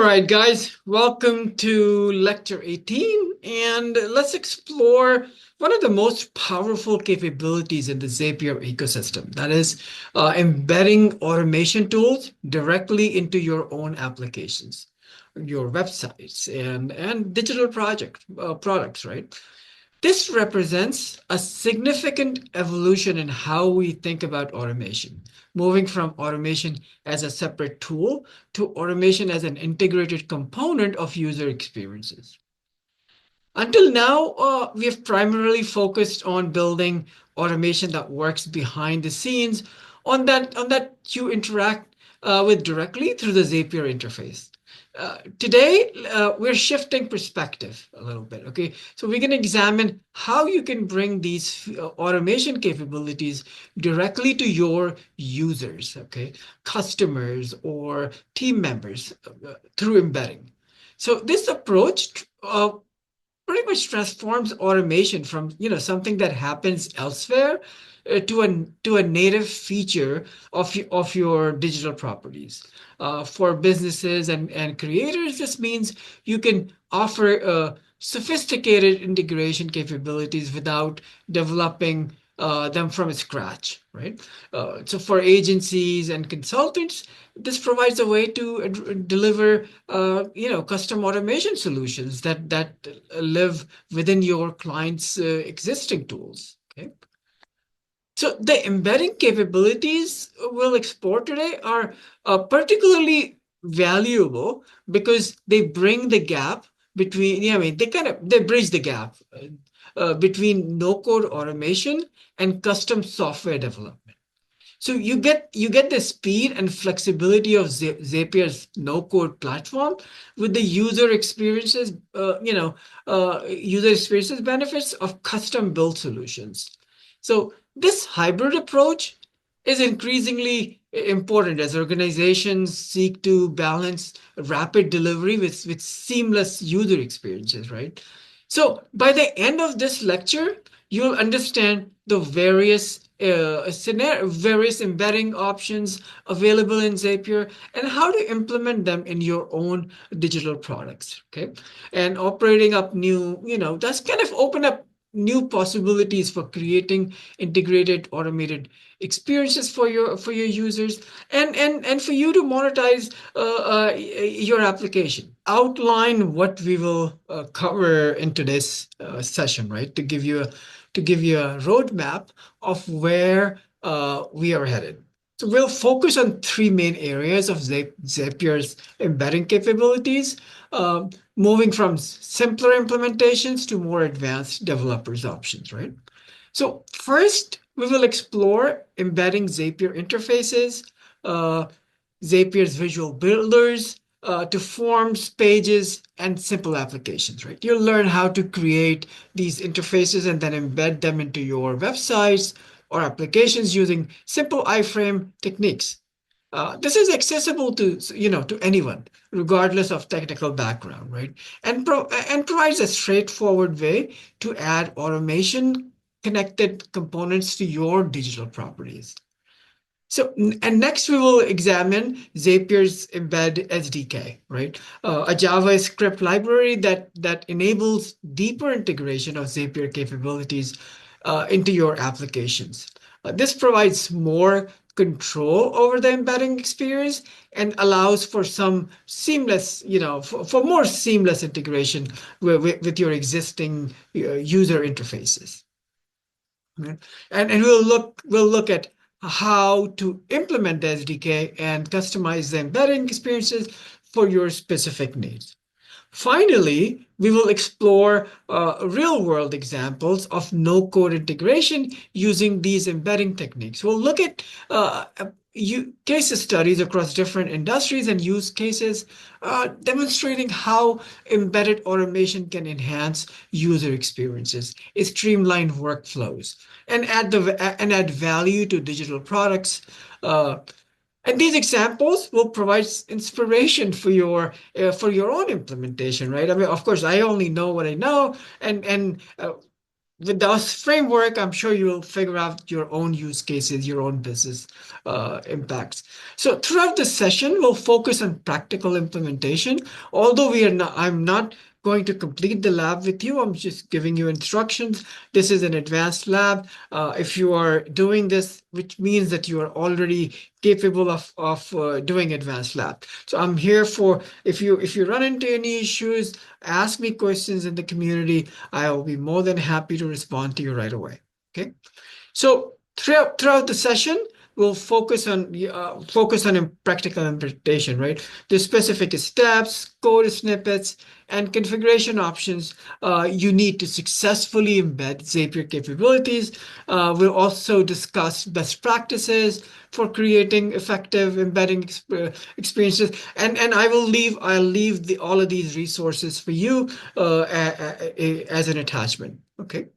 right, guys, welcome to Lecture 18, and let's explore one of the most powerful capabilities in the Zapier ecosystem. That is embedding automation tools directly into your own applications, your websites, and digital products, right? This represents a significant evolution in how we think about automation, moving from automation as a separate tool to automation as an integrated component of user experiences. Until now, we have primarily focused on building automation that works behind the scenes on that you interact with directly through the Zapier interface. Today, we're shifting perspective a little bit. Okay, so we're going to examine how you can bring these automation capabilities directly to your users, okay, customers or team members through embedding. So this approach pretty much transforms automation from something that happens elsewhere to a native feature of your digital properties. For businesses and creators, this means you can offer sophisticated integration capabilities without developing them from scratch, right? So for agencies and consultants, this provides a way to deliver, custom automation solutions that live within your client's existing tools. Okay. So the embedding capabilities we'll explore today are particularly valuable because they bring the gap between, they bridge the gap between no-code automation and custom software development. So you get the speed and flexibility of Zapier's no-code platform with the user experiences benefits of custom-built solutions. So this hybrid approach is increasingly important as organizations seek to balance rapid delivery with seamless user experiences, right? So by the end of this lecture, you'll understand the various embedding options available in Zapier and how to implement them in your own digital products. Okay, and operating up that's kind of open up new possibilities for creating integrated automated experiences for your users and for you to monetize your application. Outline what we will cover in today's session, right? To give you a roadmap of where we are headed. So we'll focus on three main areas of Zapier's embedding capabilities, moving from simpler implementations to more advanced developers options, right? So first, we will explore embedding Zapier interfaces, uh, Zapier's visual builders, to forms, pages, and simple applications, right? You'll learn how to create these interfaces and then embed them into your websites or applications using simple iframe techniques. This is accessible to anyone, regardless of technical background, right? And provides a straightforward way to add automation connected components to your digital properties. So, and next we will examine Zapier's Embed SDK, right? A JavaScript library that enables deeper integration of Zapier capabilities into your applications. This provides more control over the embedding experience and allows for some seamless, for more seamless integration with your existing user interfaces. Right? And we'll look at how to implement the SDK and customize the embedding experiences for your specific needs. Finally, we will explore real-world examples of no-code integration using these embedding techniques. We'll look at case studies across different industries and use cases, demonstrating how embedded automation can enhance user experiences, streamline workflows, and add value to digital products. And these examples will provide inspiration for your own implementation, right? I mean, of course, I only know what I know, and with this framework, I'm sure you'll figure out your own use cases, your own business impacts. So throughout the session, we'll focus on practical implementation. Although I'm not going to complete the lab with you. I'm just giving you instructions. This is an advanced lab. If you are doing this, which means that you are already capable of doing advanced lab. So I'm here for if you run into any issues, ask me questions in the community. I will be more than happy to respond to you right away. Okay. So throughout the session, we'll focus on practical implementation, right? The specific steps, code snippets, and configuration options you need to successfully embed Zapier capabilities. We'll also discuss best practices for creating effective embedding experiences, and I'll leave all of these resources for you as an attachment. Okay.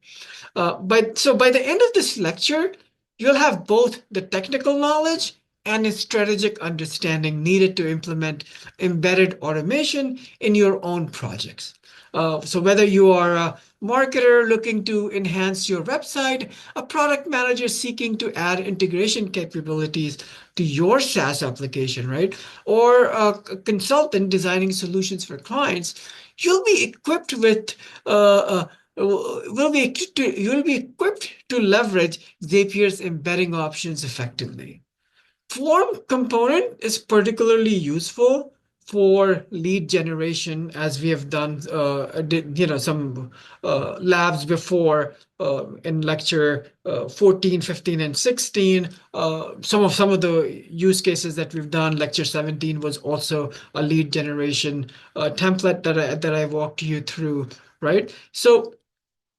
So by the end of this lecture, you'll have both the technical knowledge and a strategic understanding needed to implement embedded automation in your own projects. So whether you are a marketer looking to enhance your website, a product manager seeking to add integration capabilities to your SaaS application, right? Or a consultant designing solutions for clients, you'll be equipped with you'll be equipped to leverage Zapier's embedding options effectively. Form component is particularly useful for lead generation, as we have done, some labs before in lecture 14, 15, and 16. Some of the use cases that we've done, lecture 17 was also a lead generation template that I walked you through, right? So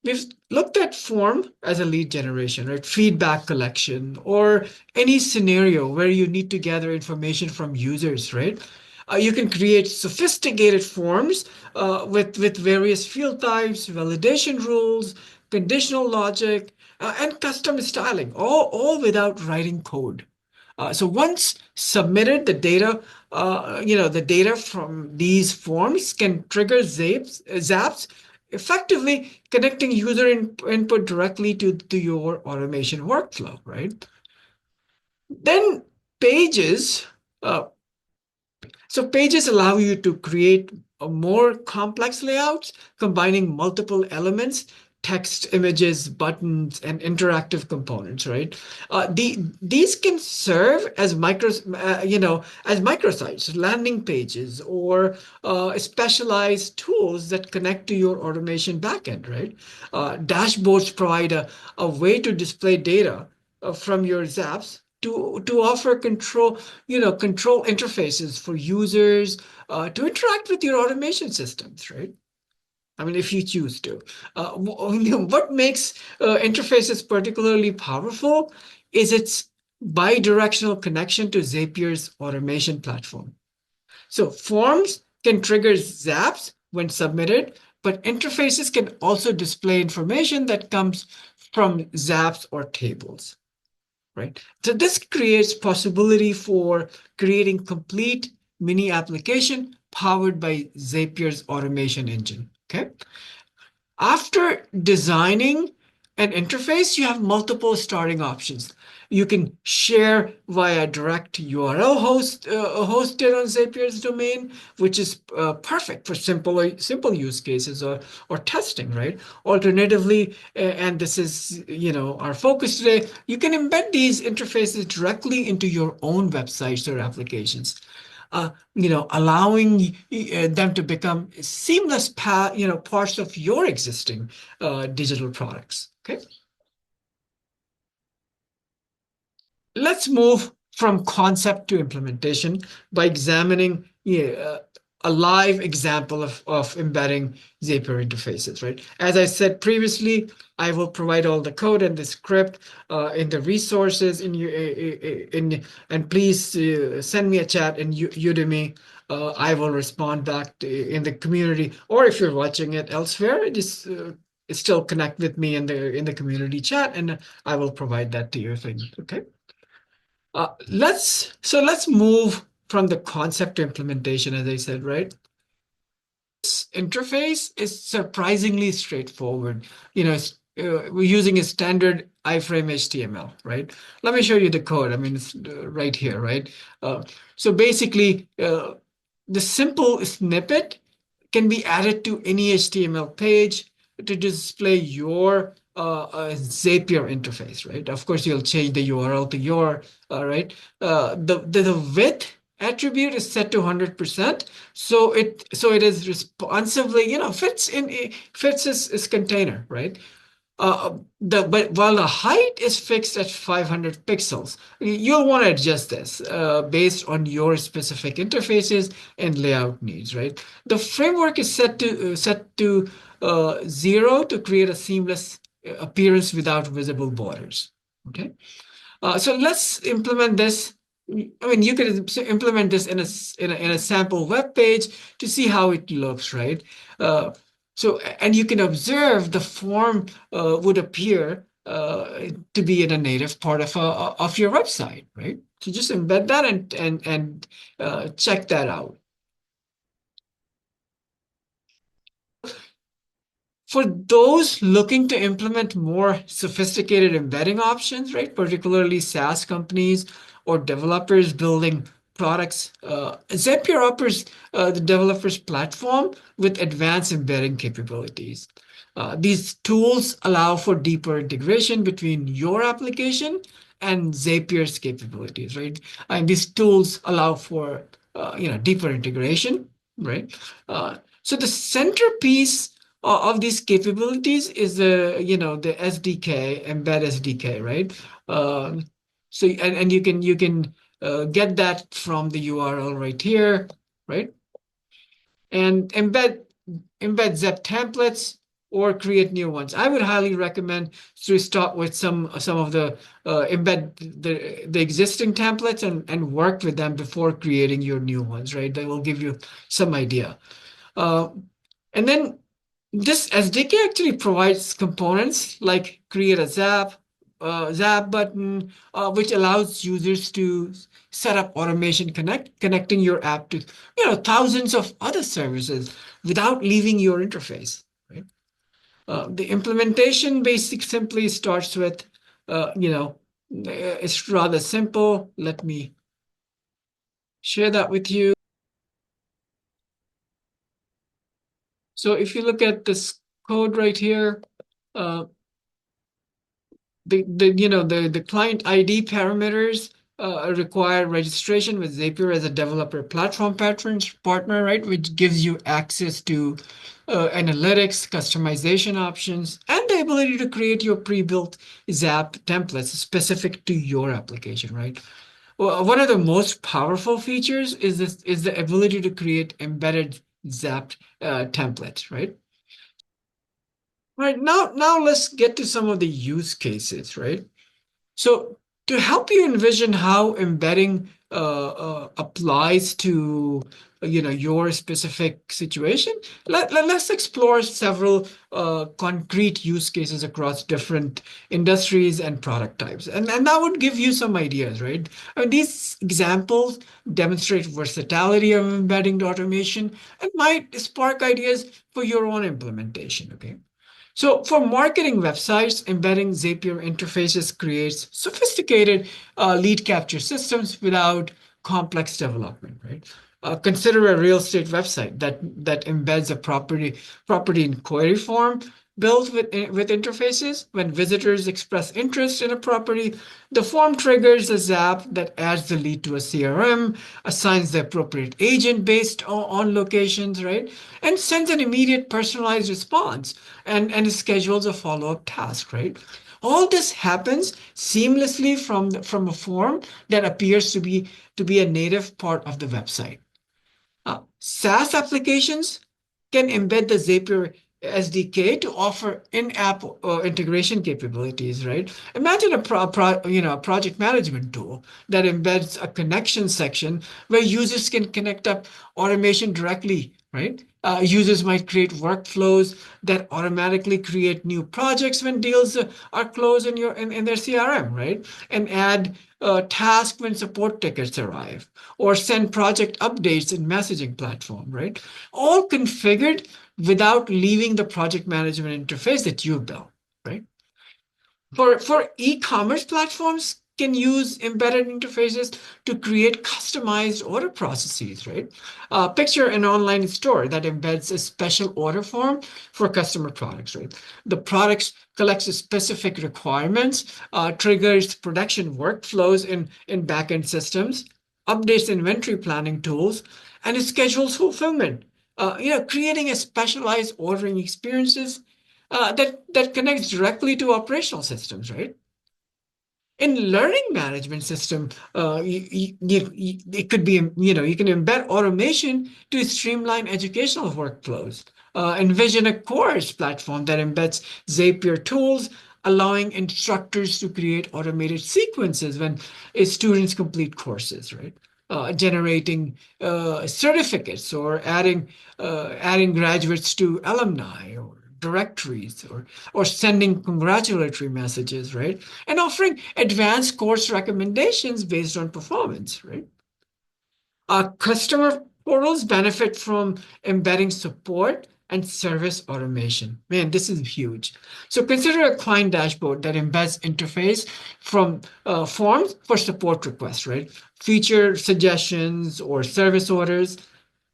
we've looked at form as a lead generation, right? Feedback collection, or any scenario where you need to gather information from users, right? You can create sophisticated forms with various field types, validation rules, conditional logic, and custom styling, all without writing code. So once submitted, the data from these forms can trigger zaps, effectively connecting user input directly to your automation workflow, right? Then pages, uh, so pages allow you to create a more complex layouts, combining multiple elements, text, images, buttons, and interactive components, right? These can serve as as microsites, landing pages, or specialized tools that connect to your automation backend, right? Dashboards provide a way to display data from your zaps to offer control interfaces for users to interact with your automation systems, right? I mean, if you choose to. What makes interfaces particularly powerful is its bi-directional connection to Zapier's automation platform. So forms can trigger zaps when submitted, but interfaces can also display information that comes from zaps or tables, right? So this creates possibility for creating complete mini application powered by Zapier's automation engine. Okay. After designing an interface, you have multiple starting options. You can share via direct URL hosted on Zapier's domain, which is perfect for simple use cases or testing, right? Alternatively, and this is our focus today, you can embed these interfaces directly into your own websites or applications, allowing them to become seamless parts of your existing digital products. Okay. Let's move from concept to implementation by examining a live example of embedding Zapier interfaces, right? As I said previously, I will provide all the code and the script in the resources and please send me a chat in Udemy. I will respond back in the community, or if you're watching it elsewhere, just still connect with me in the community chat, and I will provide that to you. Okay. Let's move from the concept to implementation, as I said, right? This interface is surprisingly straightforward. we're using a standard iframe HTML, right? Let me show you the code. I mean, it's right here, right? So basically, the simple snippet can be added to any HTML page to display your Zapier interface, right? Of course, you'll change the URL to your, right? The width attribute is set to 100%, so it is responsively, fits its container, right? But while the height is fixed at 500 pixels, you'll want to adjust this based on your specific interfaces and layout needs, right? The framework is set to 0 to create a seamless appearance without visible borders. Okay. So let's implement this. I mean, you could implement this in a sample web page to see how it looks, right? Uh, and you can observe the form would appear to be in a native part of your website, right? So just embed that and check that out. For those looking to implement more sophisticated embedding options, right, particularly SaaS companies or developers building products, Zapier offers the developers platform with advanced embedding capabilities. These tools allow for deeper integration between your application and Zapier's capabilities, right? And these tools allow for deeper integration, right? So the centerpiece of these capabilities is the SDK, Embed SDK, right? So you can get that from the URL right here, right? And embed Zep templates or create new ones. I would highly recommend to start with some of the embed the existing templates and work with them before creating your new ones, right? They will give you some idea. And then this SDK actually provides components like create a Zap button, which allows users to set up automation connecting your app to thousands of other services without leaving your interface. Right? The implementation basic simply starts with, it's rather simple. Let me share that with you. So if you look at this code right here, uh, the client ID parameters require registration with Zapier as a developer platform partner, right? Which gives you access to analytics, customization options, and the ability to create your pre-built Zap templates specific to your application, right? Well, one of the most powerful features is the ability to create embedded Zap templates, right? Right, now let's get to some of the use cases, right? So to help you envision how embedding applies to your specific situation, let's explore several concrete use cases across different industries and product types. And that would give you some ideas, right? I mean, these examples demonstrate versatility of embedding automation and might spark ideas for your own implementation, okay? So for marketing websites, embedding Zapier interfaces creates sophisticated lead capture systems without complex development, right? Consider a real estate website that embeds a property inquiry form built with interfaces. When visitors express interest in a property, the form triggers a Zap that adds the lead to a CRM, assigns the appropriate agent based on locations, right? And sends an immediate personalized response and schedules a follow-up task, right? All this happens seamlessly from a form that appears to be a native part of the website. SaaS applications can embed the Zapier SDK to offer in-app integration capabilities, right? Imagine a project management tool that embeds a connection section where users can connect up automation directly, right? Users might create workflows that automatically create new projects when deals are closed in their CRM, right? And add tasks when support tickets arrive, or send project updates in messaging platform, right? All configured without leaving the project management interface that you built, right? For e-commerce platforms can use embedded interfaces to create customized order processes, right? Picture an online store that embeds a special order form for customer products, right? The products collects specific requirements, triggers production workflows in backend systems, updates inventory planning tools, and it schedules fulfillment. Creating a specialized ordering experiences that connects directly to operational systems, right? In learning management system, it could be, you can embed automation to streamline educational workflows. Envision a course platform that embeds Zapier tools, allowing instructors to create automated sequences when students complete courses, right? Generating certificates or adding graduates to alumni or directories or sending congratulatory messages, right? And offering advanced course recommendations based on performance, right? Our customer portals benefit from embedding support and service automation. Man, this is huge. So consider a client dashboard that embeds interface from forms for support requests, right? Feature suggestions or service orders.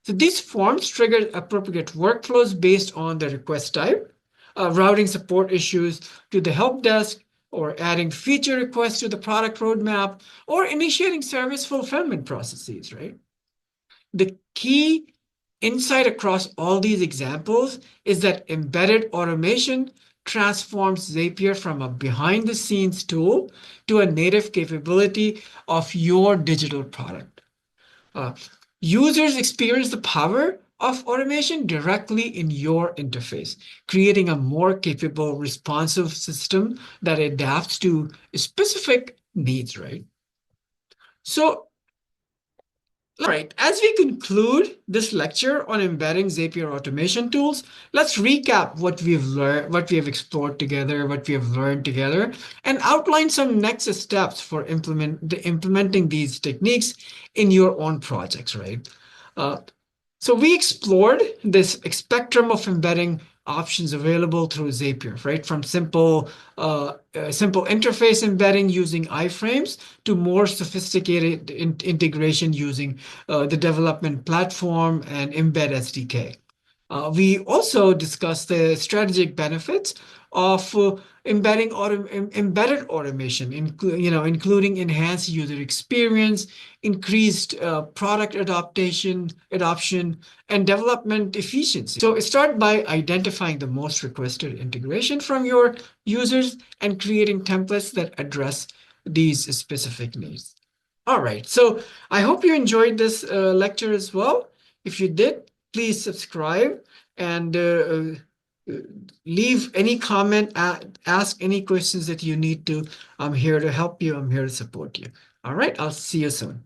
So these forms trigger appropriate workflows based on the request type, routing support issues to the help desk, or adding feature requests to the product roadmap, or initiating service fulfillment processes, right? The key insight across all these examples is that embedded automation transforms Zapier from a behind the scenes tool to a native capability of your digital product. Uh, Users experience the power of automation directly in your interface, creating a more capable, responsive system that adapts to specific needs, right? So, all right, as we conclude this lecture on embedding Zapier automation tools, let's recap what we've learned, what we have explored together, what we have learned together, and outline some next steps for implementing these techniques in your own projects, right? Uh, so we explored this spectrum of embedding options available through Zapier, right? From simple interface embedding using iframes to more sophisticated integration using the development platform and Embed SDK. We also discussed the strategic benefits of embedded automation, including enhanced user experience, increased product adoption, and development efficiency. So start by identifying the most requested integration from your users and creating templates that address these specific needs. All right, so I hope you enjoyed this lecture as well. If you did, please subscribe and leave any comment, ask any questions that you need to. I'm here to help you. I'm here to support you. All right, I'll see you soon.